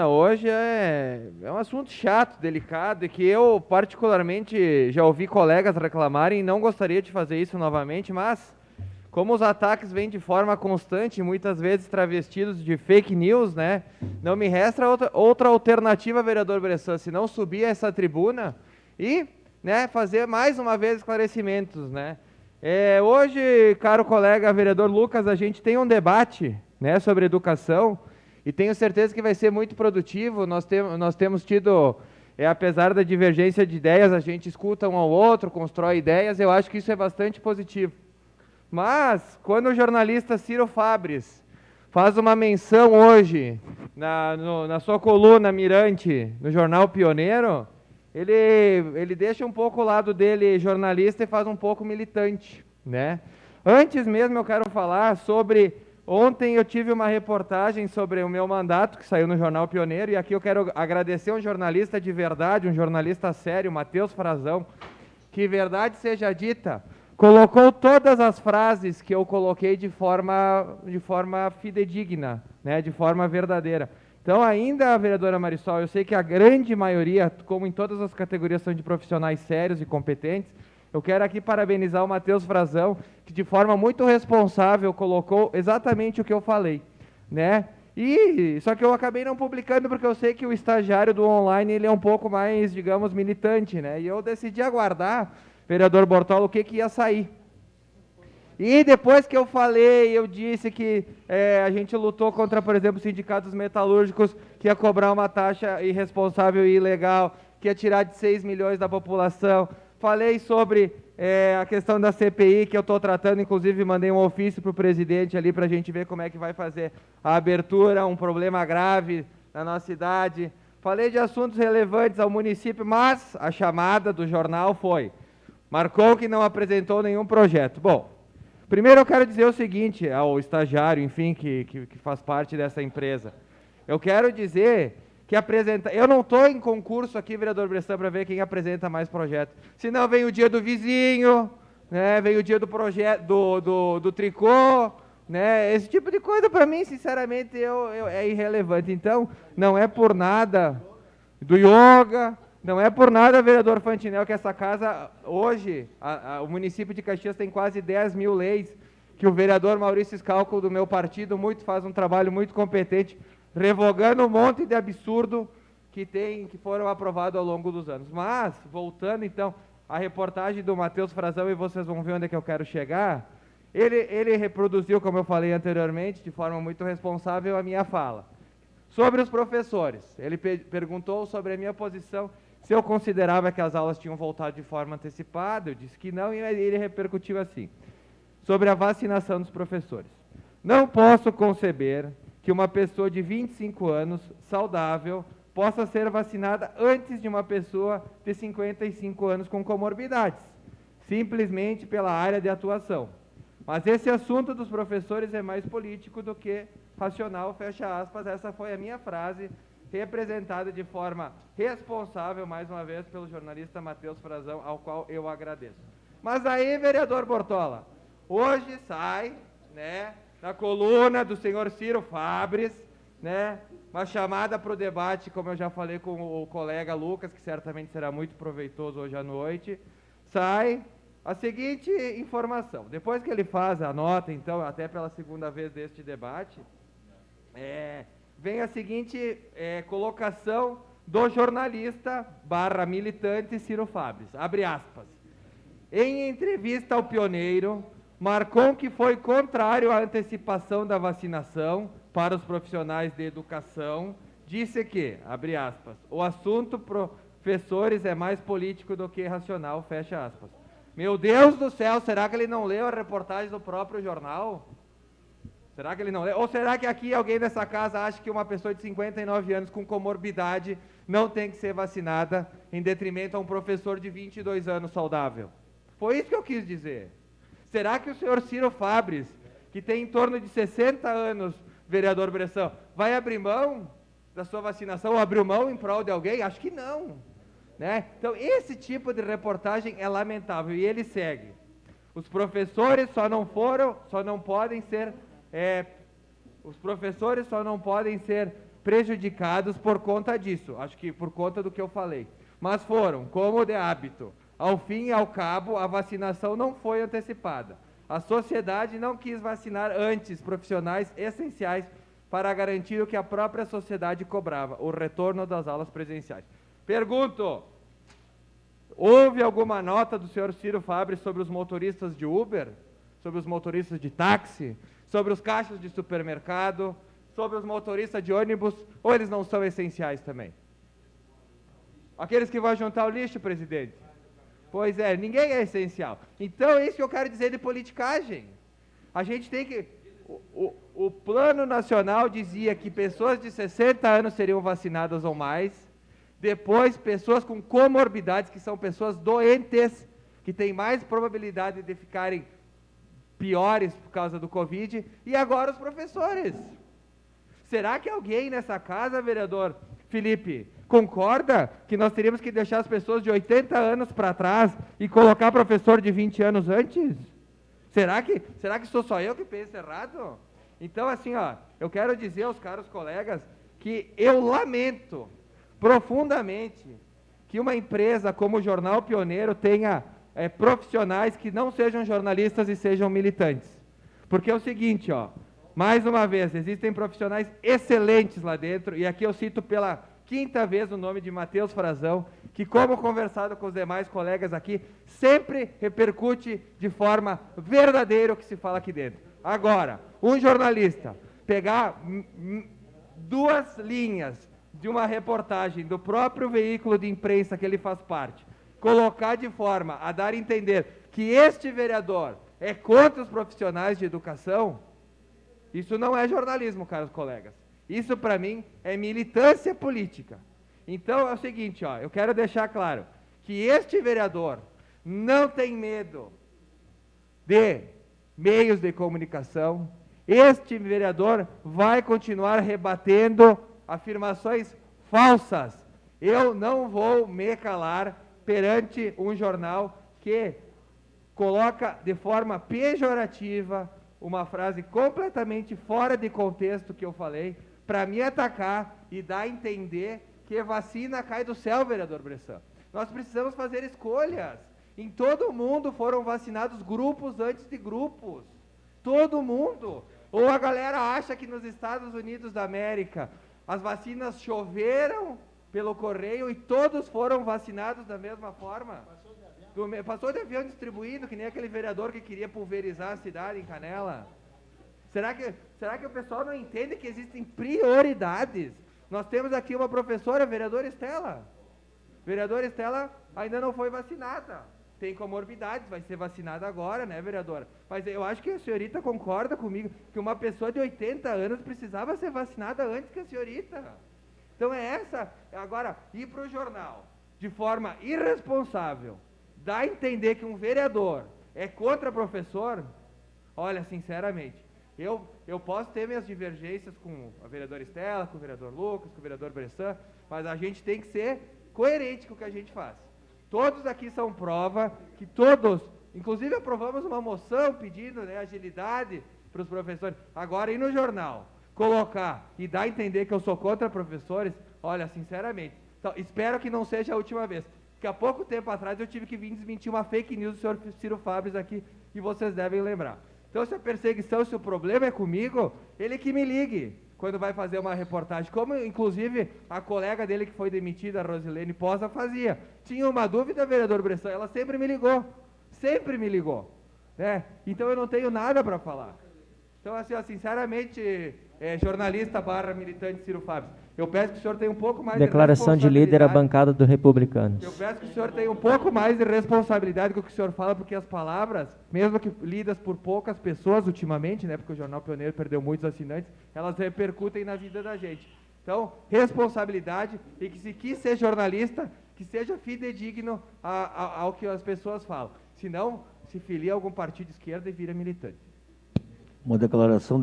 Hoje é um assunto chato, delicado, e que eu, particularmente, já ouvi colegas reclamarem e não gostaria de fazer isso novamente, mas como os ataques vêm de forma constante, muitas vezes travestidos de fake news, né? Não me resta outra alternativa, vereador Bressan, se não subir a essa tribuna e, né, fazer mais uma vez esclarecimentos, né? Hoje, caro colega vereador Lucas, a gente tem um debate, né, sobre educação, e tenho certeza que vai ser muito produtivo. Nós temos tido, apesar da divergência de ideias, a gente escuta um ao outro, constrói ideias, eu acho que isso é bastante positivo. Mas, quando o jornalista Ciro Fabres faz uma menção hoje, na sua coluna Mirante, no Jornal Pioneiro, ele deixa um pouco o lado dele jornalista e faz um pouco militante, né? Antes mesmo eu quero falar sobre... Ontem eu tive uma reportagem sobre o meu mandato, que saiu no Jornal Pioneiro, e aqui eu quero agradecer um jornalista de verdade, um jornalista sério, Matheus Frazão, que verdade seja dita, colocou todas as frases que eu coloquei de forma fidedigna, né, de forma verdadeira. Então, ainda, vereadora Marisol, eu sei que a grande maioria, como em todas as categorias, são de profissionais sérios e competentes. Eu quero aqui parabenizar o Matheus Frazão, que de forma muito responsável colocou exatamente o que eu falei, né? E só que eu acabei não publicando porque eu sei que o estagiário do online ele é um pouco mais, digamos, militante, né? E eu decidi aguardar, vereador Bortola, o que ia sair. E depois que eu falei, eu disse que a gente lutou contra, por exemplo, sindicatos metalúrgicos, que ia cobrar uma taxa irresponsável e ilegal, que ia tirar de 6 milhões da população. Falei sobre a questão da CPI, que eu estou tratando, inclusive mandei um ofício para o presidente ali para a gente ver como é que vai fazer a abertura, um problema grave na nossa cidade. Falei de assuntos relevantes ao município, mas a chamada do jornal foi: Marcou que não apresentou nenhum projeto. Bom, primeiro eu quero dizer o seguinte ao estagiário, enfim, que faz parte dessa empresa. Eu quero dizer que eu não estou em concurso aqui, vereador Bressan, para ver quem apresenta mais projetos. Senão vem o dia do vizinho, né, vem o dia do projeto do tricô, né, esse tipo de coisa para mim, sinceramente, é irrelevante. Então, não é por nada do yoga, não é por nada, vereador Fantinel, que essa casa, hoje, o município de Caxias tem quase 10 mil leis, que o vereador Maurício Scalco, do meu partido, faz um trabalho muito competente, revogando um monte de absurdo que foram aprovados ao longo dos anos. Mas, voltando então à reportagem do Matheus Frazão, e vocês vão ver onde é que eu quero chegar, ele reproduziu, como eu falei anteriormente, de forma muito responsável, a minha fala. Sobre os professores, ele perguntou sobre a minha posição, se eu considerava que as aulas tinham voltado de forma antecipada, eu disse que não, e ele repercutiu assim: sobre a vacinação dos professores. Não posso conceber que uma pessoa de 25 anos, saudável, possa ser vacinada antes de uma pessoa de 55 anos com comorbidades, simplesmente pela área de atuação. Mas esse assunto dos professores é mais político do que racional, fecha aspas. Essa foi a minha frase, representada de forma responsável, mais uma vez, pelo jornalista Matheus Frazão, ao qual eu agradeço. Mas aí, vereador Bortola, hoje sai, né, na coluna do senhor Ciro Fabres, né, uma chamada para o debate, como eu já falei com o colega Lucas, que certamente será muito proveitoso hoje à noite, sai a seguinte informação: depois que ele faz a nota, então, até pela segunda vez deste debate, vem a seguinte colocação do jornalista / militante Ciro Fabres, abre aspas: em entrevista ao Pioneiro, marcou que foi contrário à antecipação da vacinação para os profissionais de educação, disse que, abre aspas, o assunto professores é mais político do que racional, fecha aspas. Meu Deus do céu, será que ele não leu a reportagem do próprio jornal? Será que ele não leu? Ou será que aqui alguém dessa casa acha que uma pessoa de 59 anos com comorbidade não tem que ser vacinada em detrimento a um professor de 22 anos saudável? Foi isso que eu quis dizer. Será que o senhor Ciro Fabres, que tem em torno de 60 anos, vereador Bressan, vai abrir mão da sua vacinação ou abriu mão em prol de alguém? Acho que não. Né? Então, esse tipo de reportagem é lamentável. E ele segue: os professores só não podem ser prejudicados por conta disso, acho que por conta do que eu falei. Mas foram, como de hábito. Ao fim e ao cabo, a vacinação não foi antecipada. A sociedade não quis vacinar antes profissionais essenciais para garantir o que a própria sociedade cobrava, o retorno das aulas presenciais. Pergunto, houve alguma nota do senhor Ciro Fabre sobre os motoristas de Uber? Sobre os motoristas de táxi? Sobre os caixas de supermercado? Sobre os motoristas de ônibus? Ou eles não são essenciais também? Aqueles que vão juntar o lixo, presidente? Pois é, ninguém é essencial. Então é isso que eu quero dizer de politicagem. A gente tem que... O Plano Nacional dizia que pessoas de 60 anos seriam vacinadas ou mais. Depois, pessoas com comorbidades, que são pessoas doentes, que têm mais probabilidade de ficarem piores por causa do Covid. E agora os professores. Será que alguém nessa casa, vereador Felipe, concorda que nós teríamos que deixar as pessoas de 80 anos para trás e colocar professor de 20 anos antes? Será que sou só eu que penso errado? Então, assim, ó, eu quero dizer aos caros colegas que eu lamento profundamente que uma empresa como o Jornal Pioneiro tenha profissionais que não sejam jornalistas e sejam militantes. Porque é o seguinte, ó, mais uma vez, existem profissionais excelentes lá dentro, e aqui eu cito pela 5ª vez o nome de Matheus Frazão, que, como conversado com os demais colegas aqui, sempre repercute de forma verdadeira o que se fala aqui dentro. Agora, um jornalista pegar 2 linhas de uma reportagem do próprio veículo de imprensa que ele faz parte, colocar de forma a dar a entender que este vereador é contra os profissionais de educação, isso não é jornalismo, caros colegas. Isso, para mim, é militância política. Então, é o seguinte, ó, eu quero deixar claro que este vereador não tem medo de meios de comunicação. Este vereador vai continuar rebatendo afirmações falsas. Eu não vou me calar perante um jornal que coloca de forma pejorativa uma frase completamente fora de contexto que eu falei, para me atacar e dar a entender que vacina cai do céu, vereador Bressan. Nós precisamos fazer escolhas. Em todo mundo foram vacinados grupos antes de grupos. Todo mundo. Ou a galera acha que nos Estados Unidos da América as vacinas choveram pelo correio e todos foram vacinados da mesma forma? Passou de avião distribuindo, que nem aquele vereador que queria pulverizar a cidade em Canela. Será que o pessoal não entende que existem prioridades? Nós temos aqui uma professora, vereadora Estela. Vereadora Estela ainda não foi vacinada. Tem comorbidades, vai ser vacinada agora, né, vereadora? Mas eu acho que a senhorita concorda comigo que uma pessoa de 80 anos precisava ser vacinada antes que a senhorita. Então é essa. Agora, ir para o jornal de forma irresponsável, dá a entender que um vereador é contra professor, olha, sinceramente, eu posso ter minhas divergências com a vereadora Estela, com o vereador Lucas, com o vereador Bressan, mas a gente tem que ser coerente com o que a gente faz. Todos aqui são prova que todos, inclusive aprovamos uma moção pedindo, né, agilidade para os professores. Agora, ir no jornal, colocar e dar a entender que eu sou contra professores, olha, sinceramente, então, espero que não seja a última vez. Porque há pouco tempo atrás eu tive que vir desmentir uma fake news do senhor Ciro Fabre aqui, e vocês devem lembrar. Então, se a perseguição, se o problema é comigo, ele que me ligue quando vai fazer uma reportagem, como inclusive a colega dele que foi demitida, a Rosilene Posa, fazia. Tinha uma dúvida, vereador Bressan, ela sempre me ligou, né? Então eu não tenho nada para falar. Então, assim, ó, sinceramente, jornalista / militante Ciro Fabre, eu peço que o senhor tenha um pouco mais Declaração de líder à bancada do Republicanos. Eu peço que o senhor tenha um pouco mais de responsabilidade com o que o senhor fala, porque as palavras, mesmo que lidas por poucas pessoas ultimamente, né, porque o Jornal Pioneiro perdeu muitos assinantes, elas repercutem na vida da gente. Então, responsabilidade, e que se quis ser jornalista, que seja fidedigno ao que as pessoas falam. Se não, se filia a algum partido de esquerda e vira militante. Uma declaração